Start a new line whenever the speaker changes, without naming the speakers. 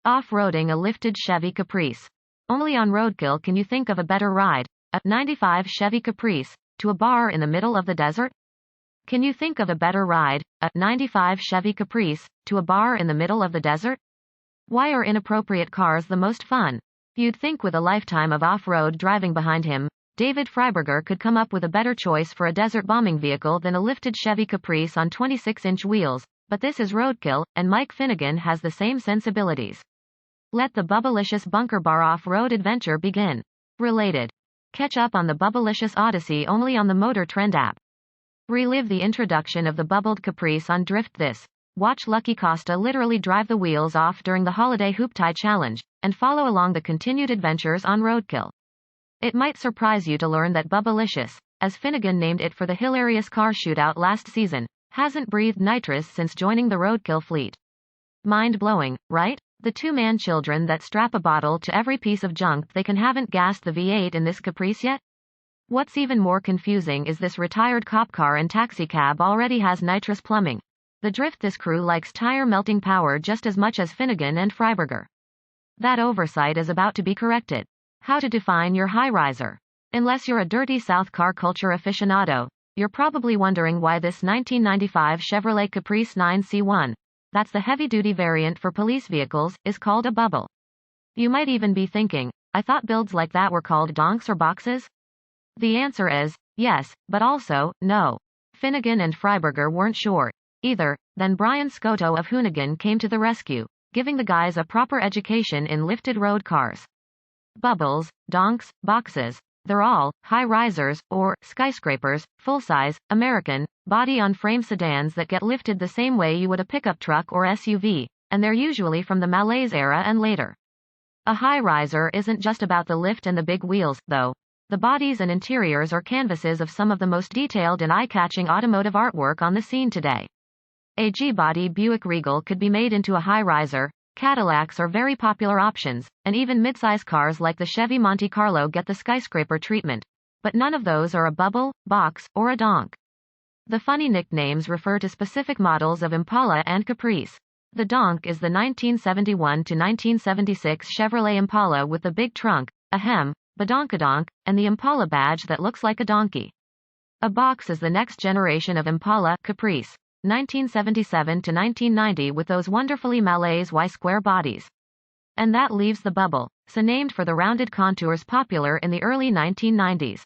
Off-roading a lifted Chevy Caprice. Only on Roadkill can you think of a better ride, a 95 Chevy Caprice, to a bar in the middle of the desert? Can you think of a better ride, a 95 Chevy Caprice, to a bar in the middle of the desert? Why are inappropriate cars the most fun? You'd think with a lifetime of off-road driving behind him, David Freiberger could come up with a better choice for a desert bombing vehicle than a lifted Chevy Caprice on 26-inch wheels, but this is Roadkill, and Mike Finnegan has the same sensibilities. Let the Bubblicious Bunker Bar off-road adventure begin. Related. Catch up on the Bubblicious Odyssey only on the Motor Trend app. Relive the introduction of the bubbled Caprice on Drift This. Watch Lucky Costa literally drive the wheels off during the holiday hoop tie challenge, and follow along the continued adventures on Roadkill. It might surprise you to learn that Bubblicious, as Finnegan named it for the hilarious car shootout last season, hasn't breathed nitrous since joining the Roadkill fleet. Mind-blowing, right? The two-man children that strap a bottle to every piece of junk they can haven't gassed the V8 in this Caprice yet? What's even more confusing is this retired cop car and taxicab already has nitrous plumbing. The Drift This crew likes tire melting power just as much as Finnegan and Freiberger. That oversight is about to be corrected. How to define your high-riser. Unless you're a dirty South car culture aficionado, you're probably wondering why this 1995 Chevrolet Caprice 9C1, that's the heavy-duty variant for police vehicles, is called a bubble. You might even be thinking, I thought builds like that were called donks or boxes? The answer is, yes, but also, no. Finnegan and Freiberger weren't sure, either. Then Brian Scotto of Hoonigan came to the rescue, giving the guys a proper education in lifted road cars. Bubbles, donks, boxes, they're all high-risers, or skyscrapers, full-size, American, body-on-frame sedans that get lifted the same way you would a pickup truck or SUV, and they're usually from the Malaise era and later. A high-riser isn't just about the lift and the big wheels, though. The bodies and interiors are canvases of some of the most detailed and eye-catching automotive artwork on the scene today. A G-body Buick Regal could be made into a high-riser. Cadillacs are very popular options, and even midsize cars like the Chevy Monte Carlo get the skyscraper treatment. But none of those are a bubble, box, or a donk. The funny nicknames refer to specific models of Impala and Caprice. The donk is the 1971 to 1976 Chevrolet Impala with the big trunk, a hem, badonkadonk, and the Impala badge that looks like a donkey. A box is the next generation of Impala Caprice, 1977 to 1990, with those wonderfully Malaise Y-square bodies. And that leaves the bubble, so named for the rounded contours popular in the early 1990s.